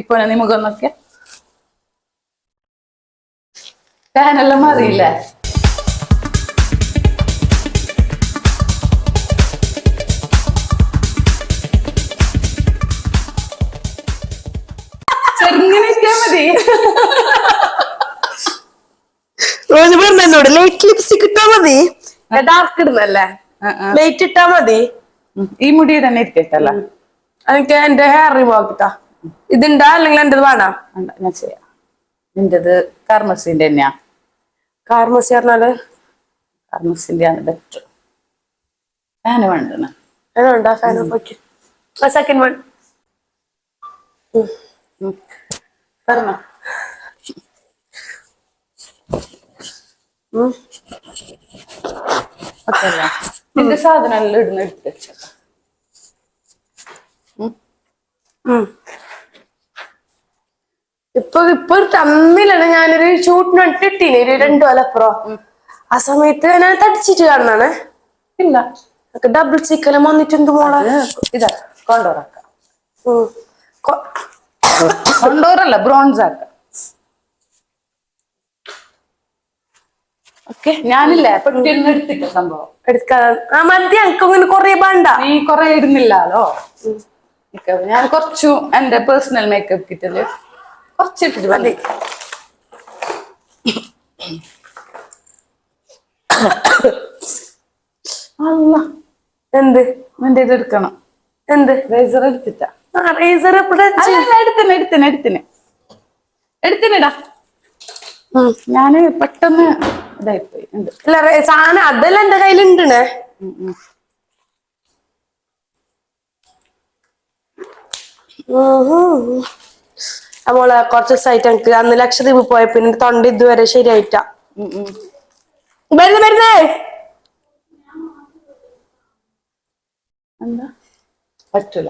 ഇപ്പൊ നീ മുഖം നോക്കിയ ഫാനെല്ലാം മാറിയില്ലേ? ചെറുങ്ങനെ മതി. എന്നോട് ലൈറ്റ് ലിപ്സ്റ്റിക് ഇട്ടാ മതി, ഡാർക്ക് ഇടുന്നല്ലേ, ലൈറ്റ് ഇട്ടാ മതി. ഈ മുടി തന്നെ ഇരിക്കട്ടല്ല, എനിക്ക് എന്റെ ഹെയർ റിമൂവ് ആക്കിട്ടാ. ഇതുണ്ടാ അല്ലെങ്കിൽ എന്റേത് വേണോ? ഞാൻ ചെയ്യാം. നിന്റേത് കാർമസിന്റെ തന്നെയാ? കാർമസി പറഞ്ഞാല് കാർമസിന്റെ ആണ് ബെറ്റർ. ഫാന് വേണ്ടണ വേണ്ട, ഫാൻ ഓഫ് ആക്കി. സെക്കൻഡ് വൺ പറഞ്ഞോ. നിന്റെ സാധനം എല്ലാം ഇടുന്ന എടുത്ത് വെച്ച. ഇപ്പൊ തമ്മിലാണ് ഞാനൊരു ഷൂട്ടിന് ഇട്ടിട്ടീന് ഒരു 2 കൊല്ലപ്പുറം. ആ സമയത്ത് ഞാൻ തടിച്ചിട്ട് കാണുന്നാണ്. ഇല്ല, ഡബിൾ ചിക്കനും വന്നിട്ടുണ്ട് മോളെ. ഇതാ കോണ്ടോറാക്ക, കോണ്ടോറല്ല ബ്രോൺസ് ആക്ക. ഓക്കെ, ഞാനില്ലേ പെട്ടിയൊന്നും എടുത്തില്ല സംഭവം. എടുക്കാൻ മതി, എനിക്കങ്ങനെ കൊറേ വേണ്ട. നീ കൊറേ ഇടുന്നില്ലല്ലോ. ഞാൻ കുറച്ചു എന്റെ പേഴ്സണൽ മേക്കപ്പ് കിറ്റില് കുറച്ചിട്ടിട്ട് മതി. അല്ല, എന്ത് നിന്റെ ഇത് എടുക്കണം. എന്ത് റേസർ എടുത്തിട്ടാ? റേസർ എടുത്തിനിടാ. ഞാന് പെട്ടെന്ന് ഇതായിപ്പോയി. സാധനം അതെല്ലാം എന്റെ കയ്യിലുണ്ടേ. നമ്മളെ കുറച്ച് ദിവസമായിട്ട് എനിക്ക് അന്ന് ലക്ഷദ്വീപ് പോയ പിന്നെ തൊണ്ട ഇതുവരെ ശരിയായിട്ടാ. വരുന്നേ എന്താ പറ്റൂല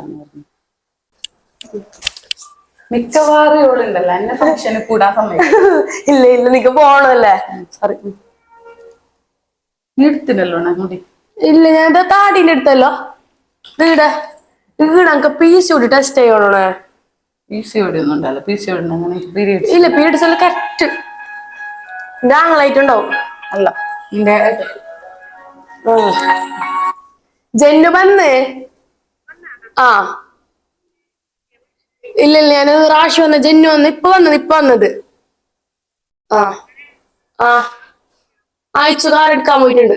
മിക്കവാറും ഇവളുണ്ടല്ലോ എന്നെ ഫംഗ്ഷന് കൂടാൻ സമയം. ഇല്ല ഇല്ല, നിക്ക് പോണല്ലേ. സോറി, നീ എടുത്തില്ലല്ലോ മുടി? ഇല്ല, ഞാൻ താടീന്റെ അടുത്തല്ലോ. ഈടെ എനിക്ക് PCOD ടെസ്റ്റ് ചെയ്യണേ. PCOD ഒന്നും ഉണ്ടല്ലോ. PCOD ഇല്ല, പീരീഡ്സ് എല്ലാം കറക്റ്റ് ഞാങ്ങളായിട്ടുണ്ടാവും. അല്ല, ജന്നു വന്ന്. ആ ഇല്ല, ഞാൻ റാഷി വന്ന, ജന്നു വന്ന്, ഇപ്പൊ വന്നത്. ആ ആ അയച്ചു, കാർ എടുക്കാൻ പോയിട്ടുണ്ട്.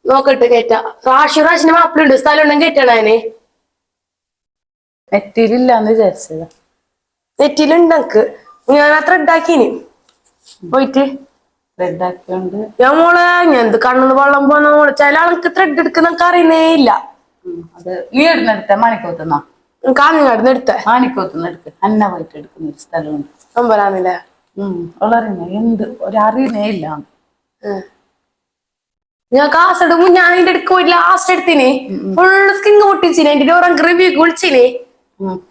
നോക്കട്ടെ കേറ്റാ. റാഷിന്റെ മാപ്പിളുണ്ട്, സ്ഥലം ഉണ്ടെങ്കിൽ കേറ്റണേ. നെറ്റിയിലില്ലാന്ന് വിചാരിച്ചത്. നെറ്റിയിലുണ്ട് എനിക്ക്. ഞാൻ ത്രെഡ് ആക്കീന് പോയിട്ട്. ത്രെഡ് ആക്കിയോണ്ട് ഞാൻ മോളെ ഞാൻ എന്ത് കണ്ണെന്ന് വെള്ളം പോന്ന മോളെ. ചില ആൾക്ക് ത്രെഡ് എടുക്കുന്ന അറിയുന്നേ ഇല്ല. അത് നീ എടുത്ത മാണിക്കോത്തുന്നാ? കാഞ്ഞങ്ങാടുന്ന് എടുത്ത. മാണിക്കോത്തുനിന്ന് എടുക്ക്. അന്ന പോയിട്ട് എടുക്കുന്ന ഒരു സ്ഥലമുണ്ട്. നമ്പരാന്നില്ലേ? വളറിയുന്ന എന്ത് ഒരറിയുന്നേ ഇല്ല. ഞാൻ കാസർഗോഡ് ഞാൻ അതിന്റെ അടുക്ക് പോയിട്ട് ലാസ്റ്റ് എടുത്തിന്. ഫുള്ള് സ്കിൻ പൊട്ടിച്ചിന്. എന്റെ റിവ്യൂ വിളിച്ചിന്.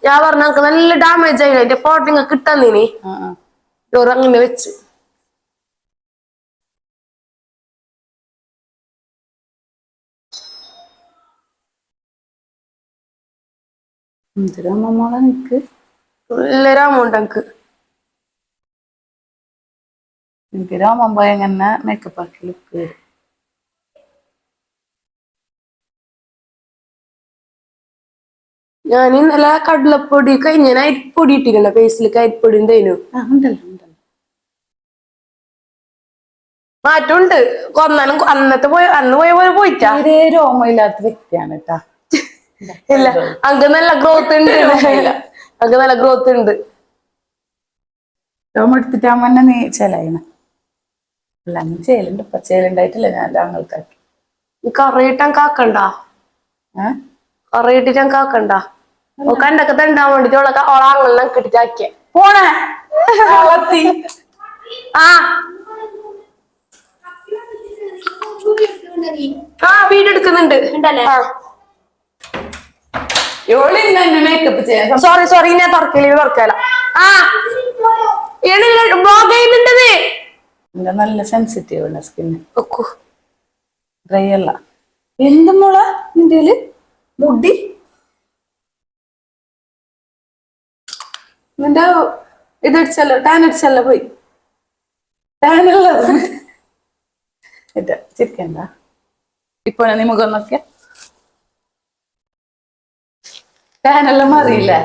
ഞാൻ പറഞ്ഞ നല്ല ഡാമേജ് ആയില്ല, എന്റെ ഫോട്ടോ നിങ്ങൾക്ക് കിട്ടാന്നിനി. അങ്ങനെ വെച്ച് മോളെ നിക്ക് നല്ലൊരു അമൗണ്ട് എനിക്ക് രാമൻ പോയ എങ്ങനെ മേക്കപ്പ് ആക്കി ലുക്ക് വരും. ഞാൻ ഇന്നലെ കടലപ്പൊടി കഴിഞ്ഞ അരിപ്പൊടി ഇട്ടില്ല ഫേസിലേക്ക്. അരിപ്പൊടി ഉണ്ടായിരുന്നു. മാറ്റമുണ്ട്. കൊന്നാലും അന്നത്തെ അന്ന് പോയ പോലെ പോയിട്ടാ. രോമയില്ലാത്ത വ്യക്തിയാണ് കേട്ടാ. ഇല്ല, അങ്ങ് നല്ല ഗ്രോത്ത് ഉണ്ട്. അങ്ങ് നല്ല ഗ്രോത്ത് ഉണ്ട്. രോമം എടുത്തിട്ടാകുമ്പോ തന്നെ നീ ചേലായിന. അല്ല, നീ ചേലുണ്ട്. ഇപ്പൊ ചേലുണ്ടായിട്ടില്ല. ഞാൻ ആങ്ങൾക്കാക്കി. നീ കറിയിട്ടാൻ കാക്കണ്ട. കറിയിട്ടിട്ടാൻ കാക്കണ്ട. കണ്ടൊക്കെ തണ്ടാൻ വേണ്ടിട്ട് ഓളാങ്ങളെല്ലാം കിട്ടിട്ടാക്കിയ പോണേ. വീടെടുക്കുന്നുണ്ട്. മേക്കപ്പ് ചെയ്യാൻ സോറി, ഞാൻ തുറക്കല. നല്ല സെൻസിറ്റീവ് ആണ് സ്കിന്ന്. ഡ്രൈ അല്ല. എന്ത് മോളെ നിന്റെ മുടി നിന്റെ ഇതടിച്ചല്ലോ ടാൻ അടിച്ചല്ലോ പോയി ടാനുള്ളത് ചിരിക്കണ്ട ഇപ്പൊ നീ മുഖം നോക്കിയ ടാനെല്ലാം മാറിയില്ലേ